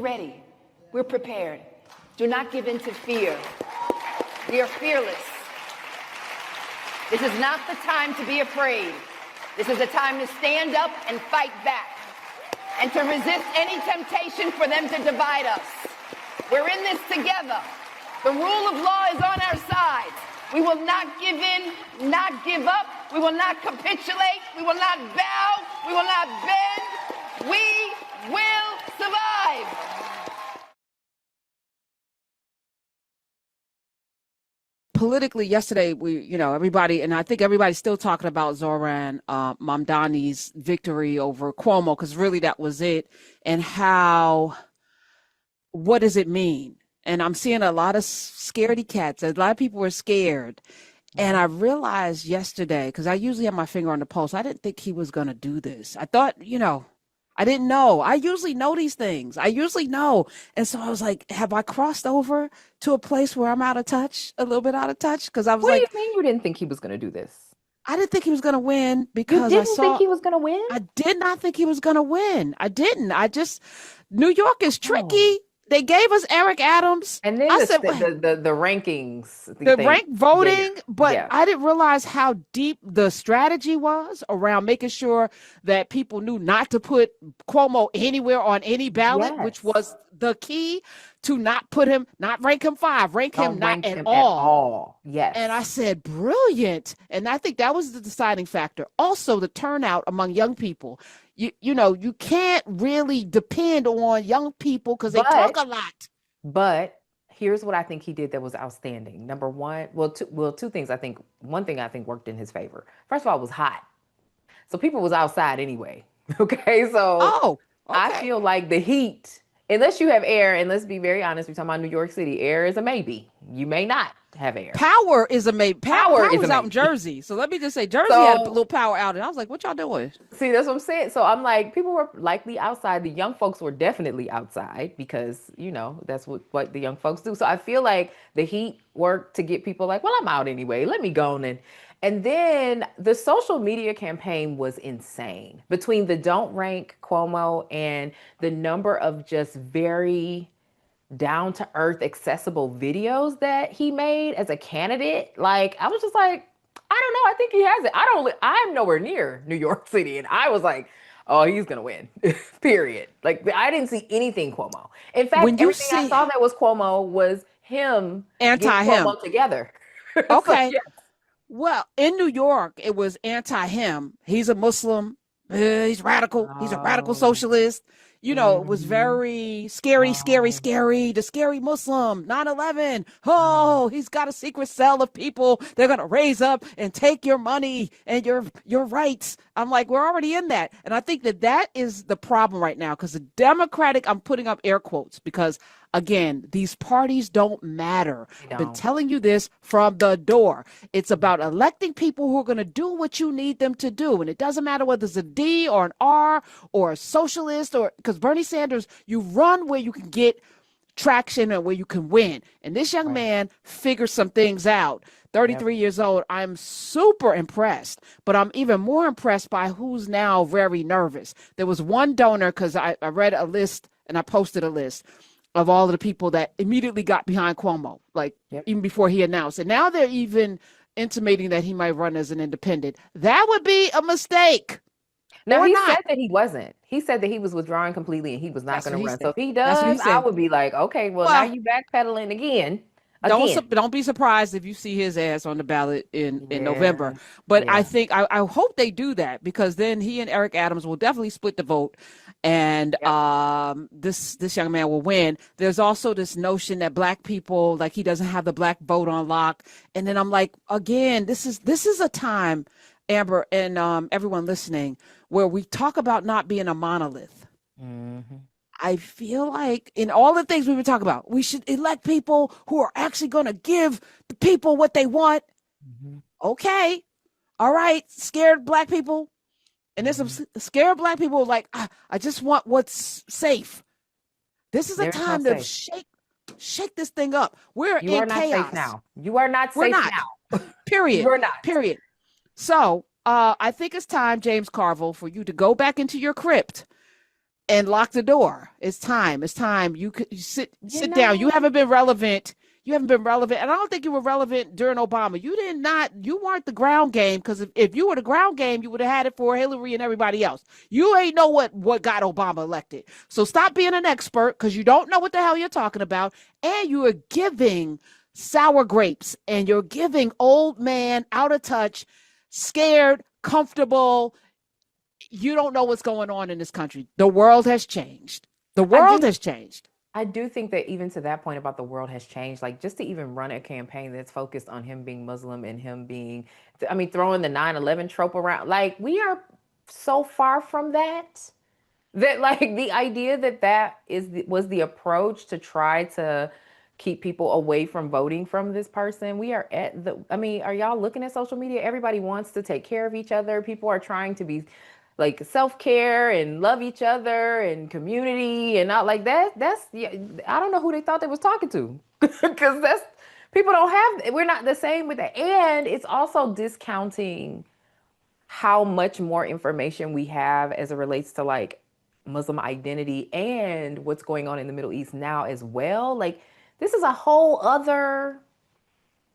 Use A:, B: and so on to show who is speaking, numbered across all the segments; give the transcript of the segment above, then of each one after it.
A: ready. We're prepared. Do not give in to fear. We are fearless. This is not the time to be afraid. This is a time to stand up and fight back and to resist any temptation for them to divide us. We're in this together. The rule of law is on our side. We will not give in, not give up. We will not capitulate. We will not bow. We will not bend. We will survive.
B: Politically, yesterday, everybody, and I think everybody's still talking about Zohran Mamdani's victory over Cuomo, because really that was it. And what does it mean? And I'm seeing a lot of scaredy cats. A lot of people were scared. And I realized yesterday, because I usually have my finger on the pulse, I didn't think he was going to do this. I thought, I didn't know. I usually know these things. I usually know. And so I was like, have I crossed over to a place where I'm out of touch, a little bit out of touch? Because I was
C: What do you mean you didn't think he was going to do this?
B: I didn't think he was going to win because
C: You didn't think he was going to win?
B: I did not think he was going to win. I didn't. New York is tricky. They gave us Eric Adams.
C: And then the rankings.
B: The rank voting, but I didn't realize how deep the strategy was around making sure that people knew not to put Cuomo anywhere on any ballot, which was the key to not rank him 5, rank him not at all.
C: Yes.
B: And I said, brilliant. And I think that was the deciding factor. Also, the turnout among young people. You can't really depend on young people because they talk a lot.
C: But here's what I think he did that was outstanding. Number one, two things. One thing I think worked in his favor. First of all, it was hot. So people was outside anyway. Okay. So I feel like the heat, unless you have air, and let's be very honest, we're talking about New York City, air is a maybe. You may not have air.
B: Power is a maybe. Power is out in Jersey. So let me just say, Jersey had a little power outage. I was like, what y'all doing?
C: See, that's what I'm saying. So I'm like, people were likely outside. The young folks were definitely outside because, that's what the young folks do. So I feel like the heat worked to get people like, well, I'm out anyway. Let me go on. And then the social media campaign was insane. Between the don't rank Cuomo and the number of just very down to earth, accessible videos that he made as a candidate. Like, I was just like, I don't know. I think he has it. I'm nowhere near New York City. And I was like, oh, he's going to win, period. Like, I didn't see anything Cuomo. In fact, everything I saw that was Cuomo was him
B: anti-him
C: Cuomo together.
B: Okay. So, well, in New York, it was anti-him. He's a Muslim. He's radical. He's a radical socialist. It was very scary. The scary Muslim, 9/11. Oh, he's got a secret cell of people. They're going to raise up and take your money and your rights. I'm like, we're already in that. And I think that is the problem right now because the Democratic, I'm putting up air quotes because, again, these parties don't matter. I've been telling you this from the door. It's about electing people who are going to do what you need them to do. And it doesn't matter whether it's a D or an R or a socialist because Bernie Sanders, you run where you can get traction and where you can win. And this young man figures some things out. 33 years old. I'm super impressed, but I'm even more impressed by who's now very nervous. There was one donor because I read a list and I posted a list of all of the people that immediately got behind Cuomo, even before he announced. And now they're even intimating that he might run as an independent. That would be a mistake.
C: No, he said that he wasn't. He said that he was withdrawing completely and he was not going to run. So if he does, I would be like, okay, well now you backpedaling again.
B: Don't be surprised if you see his ass on the ballot in November. But I think I hope they do that because then he and Eric Adams will definitely split the vote, and this young man will win. There's also this notion that black people, like, he doesn't have the black vote on lock, and then I'm like, again, this is a time, Amber, and everyone listening, where we talk about not being a monolith. Mm-hmm. I feel like in all the things we've been talking about, we should elect people who are actually going to give the people what they want. Mm-hmm. Okay. All right. Scared black people. And there's some scared black people like, I just want what's safe. This is a time to shake this thing up. We're in chaos.
C: You are not safe now. You are not safe now.
B: Period.
C: You're not.
B: Period. So I think it's time, James Carville, for you to go back into your crypt and lock the door. It's time. It's time. You sit down. You
C: know,
B: haven't been relevant. You haven't been relevant. And I don't think you were relevant during Obama. You weren't the ground game, because if you were the ground game, you would have had it for Hillary and everybody else. You ain't know what got Obama elected. So stop being an expert, because you don't know what the hell you're talking about. And you are giving sour grapes, and you're giving old man, out of touch, scared, comfortable. You don't know what's going on in this country. The world has changed. The world has changed.
C: I do think that even to that point about the world has changed, like just to even run a campaign that's focused on him being Muslim and him being, I mean, throwing the 9/11 trope around, like we are so far from that, that like the idea that was the approach to try to keep people away from voting from this person. We are at I mean, are y'all looking at social media? Everybody wants to take care of each other. People are trying to be like self-care and love each other and community and not like that. Yeah, I don't know who they thought they was talking to, because people don't have, we're not the same with that. And it's also discounting how much more information we have as it relates to like Muslim identity and what's going on in the Middle East now as well. Like this is a whole other.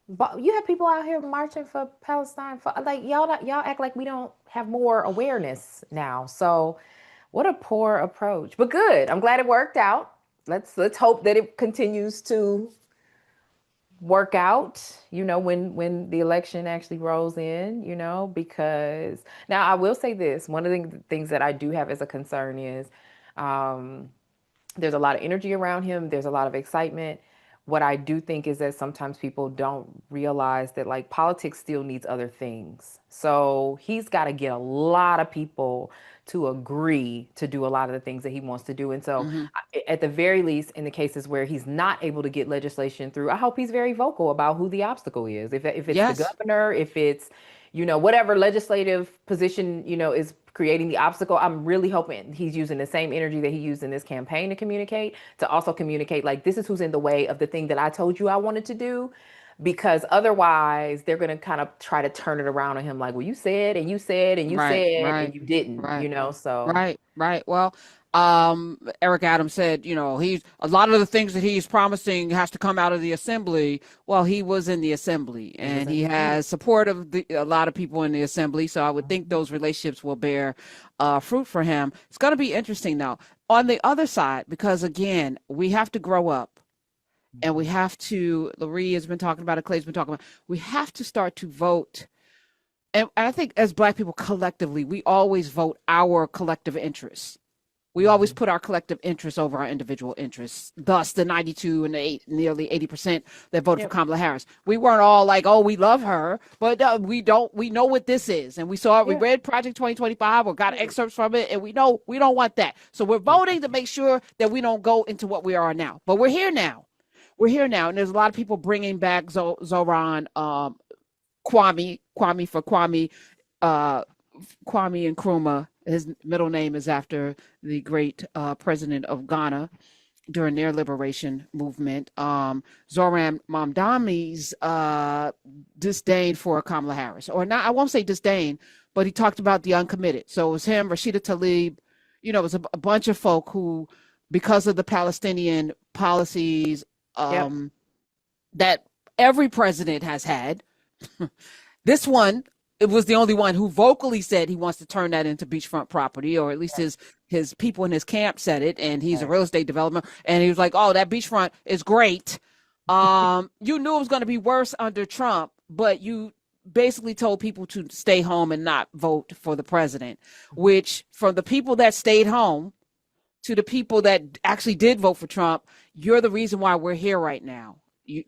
C: But you have people out here marching for Palestine. For like y'all act like we don't have more awareness now. So, what a poor approach. But good. I'm glad it worked out. Let's hope that it continues to work out. You know, when the election actually rolls in. You know, because now I will say this. One of the things that I do have as a concern is, there's a lot of energy around him. There's a lot of excitement. What I do think is that sometimes people don't realize that like politics still needs other things. So he's got to get a lot of people to agree to do a lot of the things that he wants to do. And so at the very least, in the cases where he's not able to get legislation through, I hope he's very vocal about who the obstacle is. If it's the governor, if it's, you know, whatever legislative position, you know, is creating the obstacle, I'm really hoping he's using the same energy that he used in this campaign to also communicate like, this is who's in the way of the thing that I told you I wanted to do. Because otherwise they're going to kind of try to turn it around on him. Like, well, you said, and you said, and you said, and you didn't, you know, so.
B: Right. Well, Eric Adams said, you know, a lot of the things that he's promising has to come out of the assembly. Well, he was in the assembly, and he has support of a lot of people in the assembly. So I would think those relationships will bear fruit for him. It's going to be interesting now on the other side, because again, we have to grow up, and we have to, Laurie has been talking about it, Clay's been talking about, we have to start to vote. And I think as Black people collectively, we always vote our collective interests. We always put our collective interests over our individual interests. Thus, the 92 and the nearly 80% that voted for Kamala Harris. We weren't all like, "Oh, we love her," but we don't. We know what this is, and we saw it. We read Project 2025 or got excerpts from it, and we know we don't want that. So we're voting to make sure that we don't go into what we are now. But we're here now. We're here now, and there's a lot of people bringing back Zohran, Kwame for Kwame, Kwame Nkrumah. His middle name is after the great president of Ghana during their liberation movement. Zohran Mamdani's disdain for Kamala Harris, or not, I won't say disdain, but he talked about the uncommitted. So it was him, Rashida Tlaib, you know, it was a bunch of folk who, because of the Palestinian policies that every president has had, this one, it was the only one who vocally said he wants to turn that into beachfront property, or at least his people in his camp said it, and he's a real estate developer, and he was like, "Oh, that beachfront is great." You knew it was going to be worse under Trump, but you basically told people to stay home and not vote for the president, which from the people that stayed home to the people that actually did vote for Trump, you're the reason why we're here right now.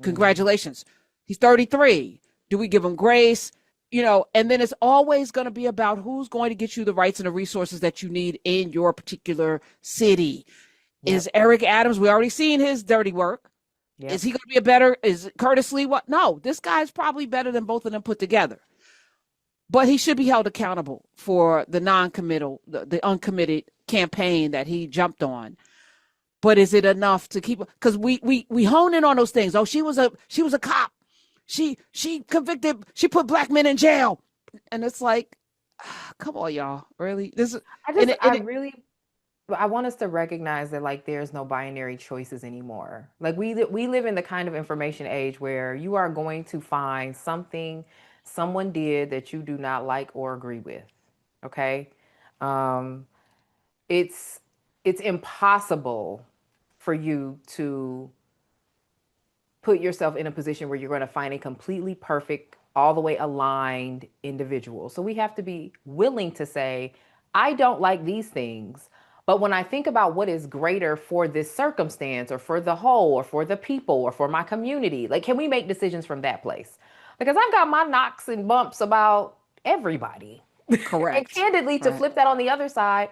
B: Congratulations. He's 33. Do we give him grace? You know, and then it's always going to be about who's going to get you the rights and the resources that you need in your particular city. Is Eric Adams, we already seen his dirty work. Is he going to be is Curtis Lee what? No, this guy's probably better than both of them put together. But he should be held accountable for the non-committal, the uncommitted campaign that he jumped on. But is it enough to keep, because we hone in on those things. Oh, she was a cop. She convicted, she put Black men in jail. And it's like, come on, y'all. Really?
C: I want us to recognize that like there's no binary choices anymore. Like we live in the kind of information age where you are going to find something someone did that you do not like or agree with. Okay? Um, it's it's impossible for you to put yourself in a position where you're going to find a completely perfect, all the way aligned individual. So we have to be willing to say, I don't like these things. But when I think about what is greater for this circumstance or for the whole or for the people or for my community, like, can we make decisions from that place? Because I've got my knocks and bumps about everybody. And
B: Correct.
C: candidly, to
B: Right.
C: flip that on the other side,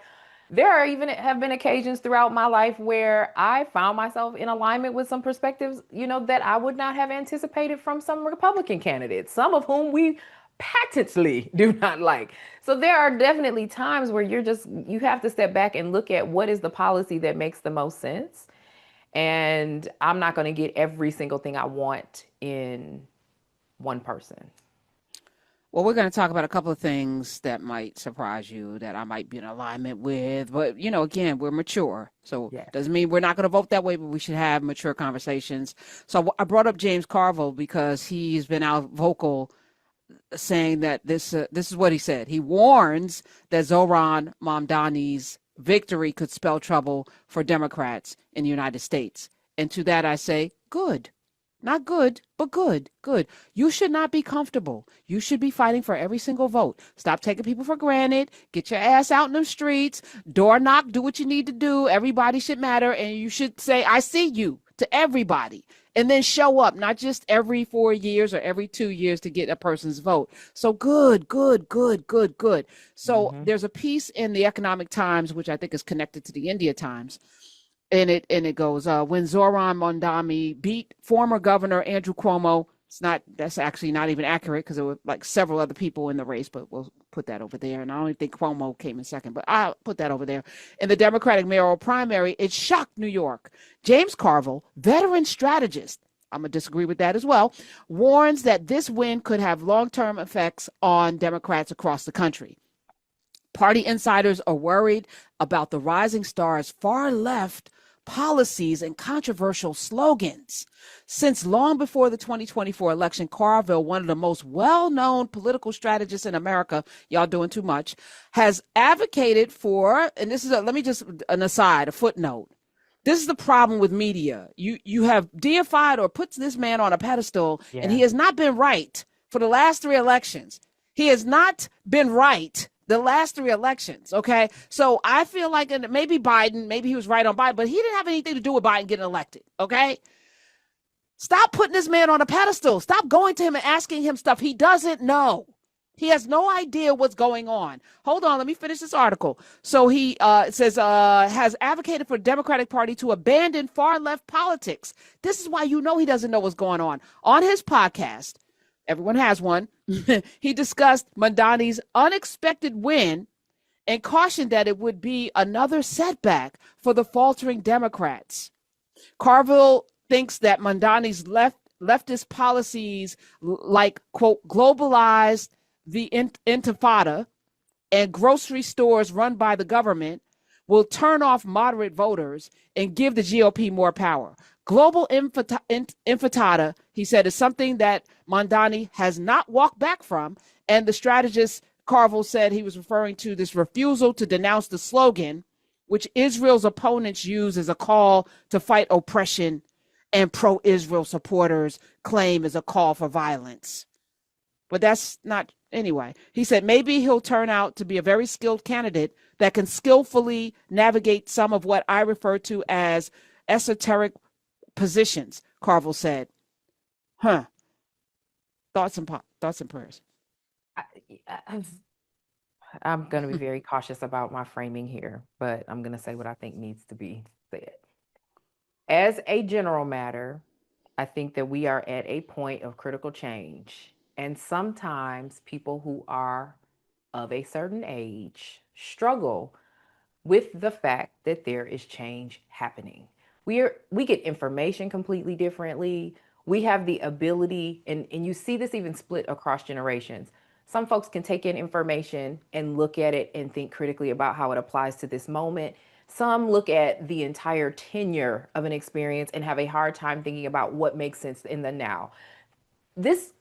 C: there are even have been occasions throughout my life where I found myself in alignment with some perspectives, that I would not have anticipated from some Republican candidates, some of whom we patently do not like. So there are definitely times where you have to step back and look at what is the policy that makes the most sense. And I'm not going to get every single thing I want in one person.
B: Well, we're going to talk about a couple of things that might surprise you that I might be in alignment with. But, again, we're mature. So
C: Yes.
B: doesn't mean we're not going to vote that way, but we should have mature conversations. So I brought up James Carville because he's been out vocal saying that this is what he said. He warns that Zohran Mamdani's victory could spell trouble for Democrats in the United States. And to that I say, good. Not good, but good. Good. You should not be comfortable. You should be fighting for every single vote. Stop taking people for granted. Get your ass out in the streets. Door knock. Do what you need to do. Everybody should matter. And you should say, I see you, to everybody. And then show up, not just every 4 years or every 2 years to get a person's vote. So good, good, good, good, good. So there's a piece in the Economic Times, which I think is connected to the India Times. And it goes, when Zohran Mamdani beat former Governor Andrew Cuomo, that's actually not even accurate because there were like several other people in the race, but we'll put that over there. And I don't think Cuomo came in second, but I'll put that over there. In the Democratic mayoral primary, it shocked New York. James Carville, veteran strategist, I'm going to disagree with that as well, warns that this win could have long-term effects on Democrats across the country. Party insiders are worried about the rising star's far left policies and controversial slogans. Since long before the 2024 election, Carville, one of the most well-known political strategists in America, y'all doing too much, has advocated for, and this is let me just an aside, a footnote. This is the problem with media. You have deified or put this man on a pedestal, and he has not been right for the last 3 elections. He has not been right the last 3 elections, okay? So I feel like maybe Biden, maybe he was right on Biden, but he didn't have anything to do with Biden getting elected, okay? Stop putting this man on a pedestal. Stop going to him and asking him stuff he doesn't know. He has no idea what's going on. Hold on, let me finish this article. So he says, has advocated for the Democratic Party to abandon far-left politics. This is why you know he doesn't know what's going on. On his podcast, everyone has one, he discussed Mamdani's unexpected win and cautioned that it would be another setback for the faltering Democrats. Carville thinks that Mamdani's leftist policies, like, quote, globalized the intifada and grocery stores run by the government, will turn off moderate voters and give the GOP more power. Global intifada, he said, is something that Mamdani has not walked back from. And the strategist Carville said he was referring to this refusal to denounce the slogan, which Israel's opponents use as a call to fight oppression and pro-Israel supporters claim is a call for violence. But that's not, anyway. He said maybe he'll turn out to be a very skilled candidate that can skillfully navigate some of what I refer to as esoteric positions, Carville said. Thoughts and prayers.
C: I'm going to be very cautious about my framing here, but I'm going to say what I think needs to be said. As a general matter, I think that we are at a point of critical change. And sometimes people who are of a certain age struggle with the fact that there is change happening. We get information completely differently. We have the ability, and you see this even split across generations. Some folks can take in information and look at it and think critically about how it applies to this moment. Some look at the entire tenure of an experience and have a hard time thinking about what makes sense in the now. This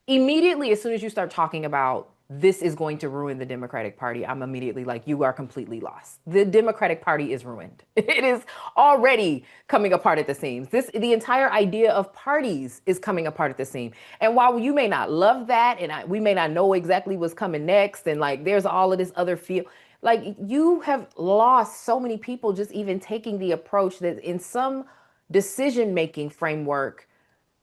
C: immediately, as soon as you start talking about this is going to ruin the Democratic Party, I'm immediately like, you are completely lost. The Democratic Party is ruined. It is already coming apart at the seams. The entire idea of parties is coming apart at the seam. And while you may not love that, and we may not know exactly what's coming next, and like there's all of this other feel, like you have lost so many people just even taking the approach that in some decision-making framework,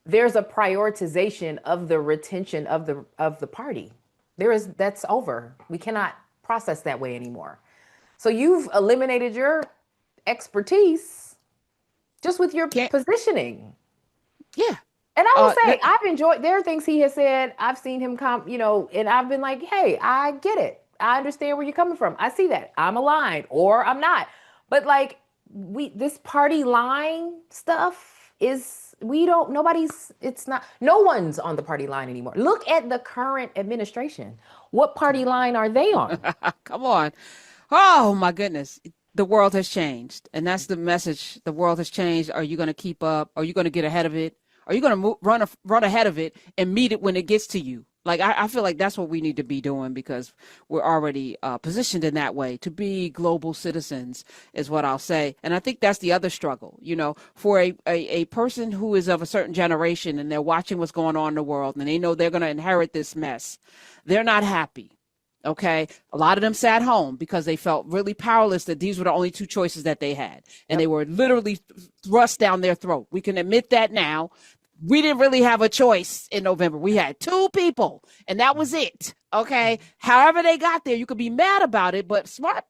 C: there's a prioritization of the retention of the party. That's over. We cannot process that way anymore. So you've eliminated your expertise just with your positioning.
B: Yeah.
C: And I will say, I've enjoyed, there are things he has said, I've seen him come, and I've been like, hey, I get it. I understand where you're coming from. I see that. I'm aligned or I'm not. But like this party line stuff no one's on the party line anymore. Look at the current administration. What party line are they on?
B: Come on. Oh my goodness. The world has changed. And that's the message. The world has changed. Are you going to keep up? Are you going to get ahead of it? Are you going to run ahead of it and meet it when it gets to you? Like, I feel like that's what we need to be doing because we're already positioned in that way to be global citizens is what I'll say. And I think that's the other struggle, for a person who is of a certain generation and they're watching what's going on in the world and they know they're going to inherit this mess. They're not happy. Okay. A lot of them sat home because they felt really powerless that these were the only two choices that they had. And they were literally thrust down their throat. We can admit that now. We didn't really have a choice in November. We had two people and that was it. Okay. However they got there, you could be mad about it, but smart,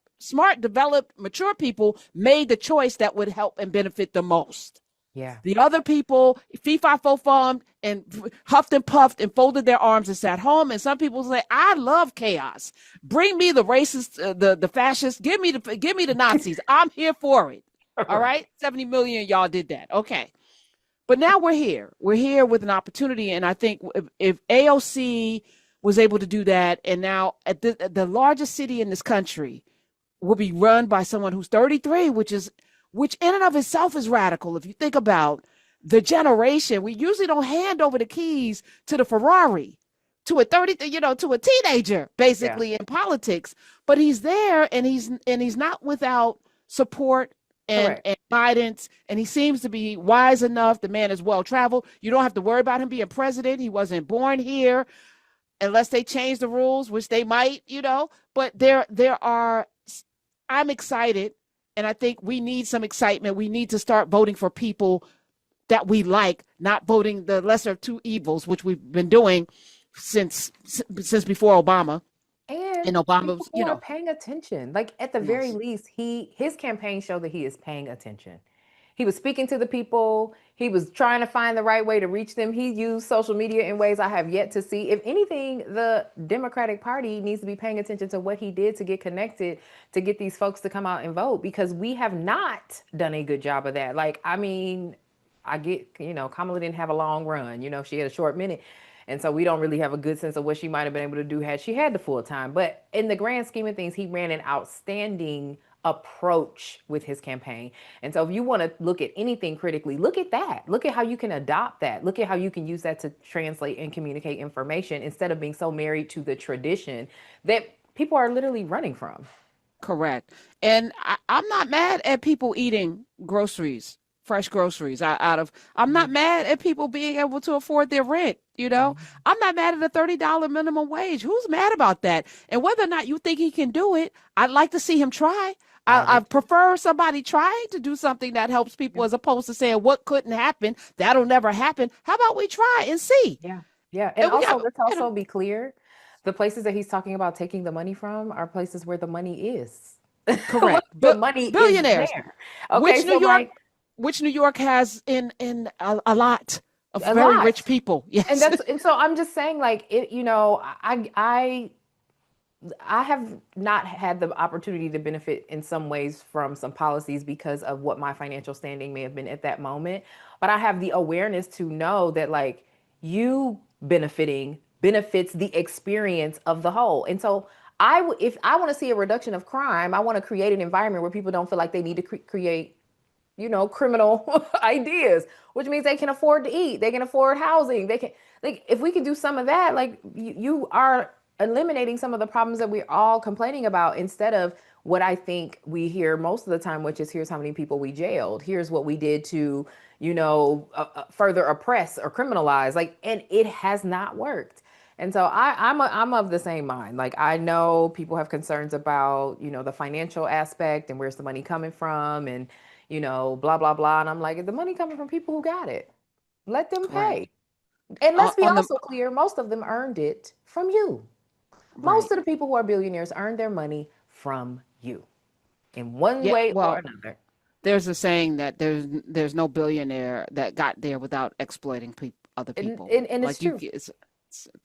B: developed, mature people made the choice that would help and benefit the most.
C: Yeah.
B: The other people, fee-fi-fo-fummed and huffed and puffed and folded their arms and sat home. And some people say, I love chaos. Bring me the racists, the fascists. Give me the Nazis. I'm here for it. All right. 70 million of y'all did that. Okay. But now we're here. We're here with an opportunity. And I think if AOC was able to do that, and now at the largest city in this country will be run by someone who's 33, which in and of itself is radical. If you think about the generation, we usually don't hand over the keys to the Ferrari to a to a teenager, basically in politics. But he's there, and he's not without support and guidance, and he seems to be wise enough. The man is well traveled. You don't have to worry about him being president. He wasn't born here, unless they change the rules, which they might, But I'm excited. And I think we need some excitement. We need to start voting for people that we like, not voting the lesser of two evils, which we've been doing since before Obama.
C: And Obama's, people are paying attention. Like at the very least, his campaign showed that he is paying attention. He was speaking to the people. He was trying to find the right way to reach them. He used social media in ways I have yet to see. If anything, the Democratic Party needs to be paying attention to what he did to get connected, to get these folks to come out and vote, because we have not done a good job of that. Like, I mean, I get, Kamala didn't have a long run. She had a short minute. And so we don't really have a good sense of what she might have been able to do had she had the full time. But in the grand scheme of things, he ran an outstanding approach with his campaign. And so if you want to look at anything critically, look at that. Look at how you can adopt that. Look at how you can use that to translate and communicate information instead of being so married to the tradition that people are literally running from.
B: Correct. And I'm not mad at people eating groceries, fresh groceries I'm not mad at people being able to afford their rent. I'm not mad at a $30 minimum wage. Who's mad about that? And whether or not you think he can do it, I'd like to see him try. I prefer somebody trying to do something that helps people as opposed to saying what couldn't happen. That'll never happen. How about we try and see?
C: Yeah. Yeah. And also, let's also be clear. The places that he's talking about taking the money from are places where the money is.
B: Correct.
C: The money billionaires. Is there. Okay,
B: which New York has in a lot of very rich people. Yes.
C: And so I'm just saying, like, I have not had the opportunity to benefit in some ways from some policies because of what my financial standing may have been at that moment. But I have the awareness to know that, like, you benefiting benefits the experience of the whole. And so if I want to see a reduction of crime, I want to create an environment where people don't feel like they need to create, criminal ideas, which means they can afford to eat, they can afford housing, they can, like, if we can do some of that, like, you are eliminating some of the problems that we're all complaining about, instead of what I think we hear most of the time, which is, here's how many people we jailed, here's what we did to, further oppress or criminalize, like, and it has not worked. And so I'm of the same mind. Like, I know people have concerns about, the financial aspect and where's the money coming from, and, blah, blah, blah. And I'm like, the money coming from people who got it, let them
B: Right.
C: pay. And let's be
B: On the
C: also clear, most of them earned it from you.
B: right.
C: Most of the people who are billionaires earned their money from you in one
B: Yeah.
C: way or
B: Well,
C: another.
B: there's a saying that there's no billionaire that got there without exploiting other people.
C: And it's
B: Like,
C: true.
B: it's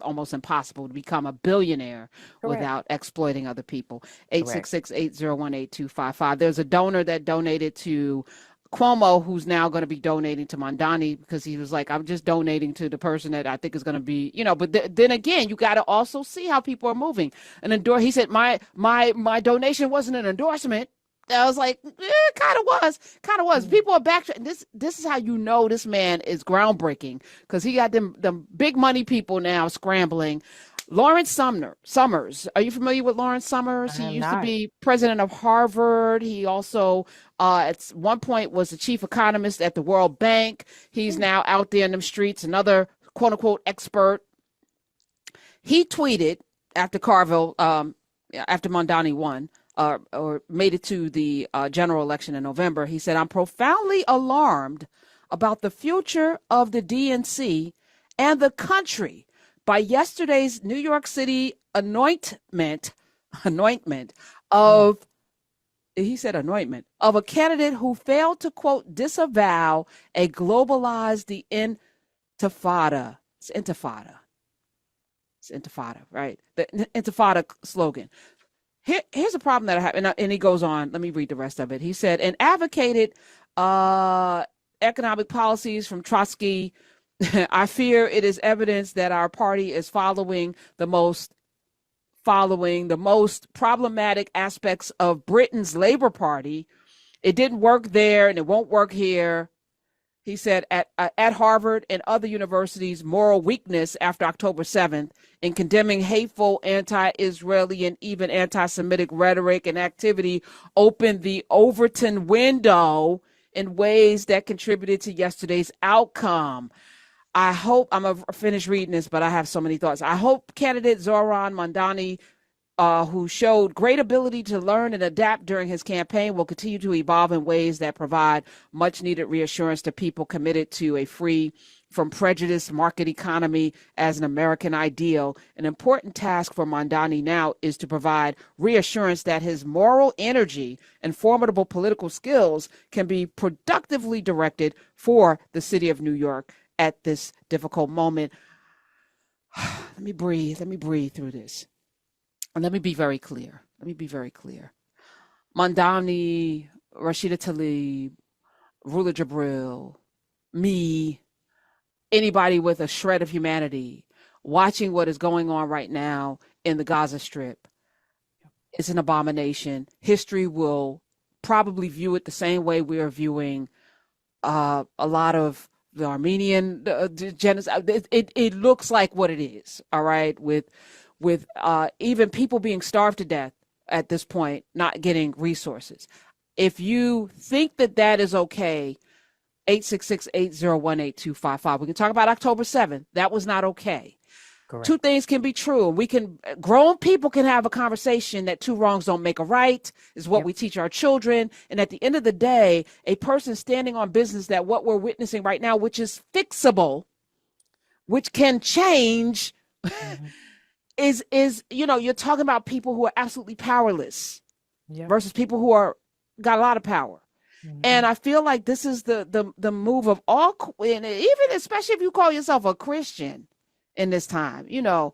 B: almost impossible to become a billionaire
C: Correct.
B: without exploiting other people.
C: Correct.
B: 866-801-8255. There's a donor that donated to Cuomo, who's now going to be donating to Mamdani, because he was like, I'm just donating to the person that I think is going to be, but then again, you got to also see how people are moving. He said, my donation wasn't an endorsement. I was like, kind of was. People are back. This is how this man is groundbreaking, because he got them big money people now scrambling. Lawrence Summers. Are you familiar with Lawrence Summers? He used to be president of Harvard. He also, at one point, was the chief economist at the World Bank. He's now out there in them streets, another quote unquote expert. He tweeted after after Mamdani won, or made it to the general election in November. He said, I'm profoundly alarmed about the future of the DNC and the country by yesterday's New York City anointment of a candidate who failed to, quote, disavow a globalized the intifada. It's intifada, right? The intifada slogan. Here's a problem that I have, and he goes on. Let me read the rest of it. He said, and advocated economic policies from Trotsky. I fear it is evidence that our party is following the most problematic aspects of Britain's Labour Party. It didn't work there, and it won't work here. He said at Harvard and other universities, moral weakness after October 7th in condemning hateful anti-Israeli and even anti-Semitic rhetoric and activity opened the Overton window in ways that contributed to yesterday's outcome. I hope, I'm going to finish reading this, but I have so many thoughts. I hope candidate Zohran Mamdani, who showed great ability to learn and adapt during his campaign, will continue to evolve in ways that provide much needed reassurance to people committed to a free from prejudice market economy as an American ideal. An important task for Mamdani now is to provide reassurance that his moral energy and formidable political skills can be productively directed for the city of New York at this difficult moment. Let me breathe through this. And let me be very clear. Mamdani, Rashida Tlaib, Rula Jabril, me, anybody with a shred of humanity watching what is going on right now in the Gaza Strip, it's an abomination. History will probably view it the same way we are viewing a lot of the Armenian genocide. It looks like what it is, all right, with even people being starved to death at this point, not getting resources. If you think that is okay, 866-801-8255. We can talk about October 7th. That was not okay.
C: Correct.
B: Two things can be true. Grown people can have a conversation that two wrongs don't make a right, is what we teach our children. And at the end of the day, a person standing on business that what we're witnessing right now, which is fixable, which can change, is you're talking about people who are absolutely powerless versus people who got a lot of power. And I feel like this is the move of all, and even especially if you call yourself a Christian in this time, the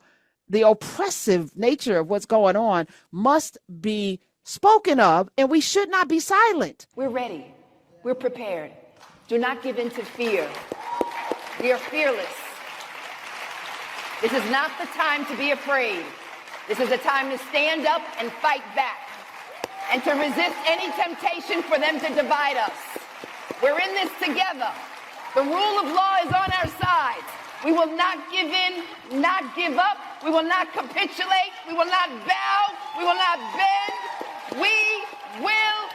B: oppressive nature of what's going on must be spoken of, and we should not be silent.
A: We're ready. We're prepared. Do not give in to fear. We are fearless. This is not the time to be afraid. This is a time to stand up and fight back and to resist any temptation for them to divide us. We're in this together. The rule of law is on our side. We will not give in, not give up. We will not capitulate. We will not bow. We will not bend. We will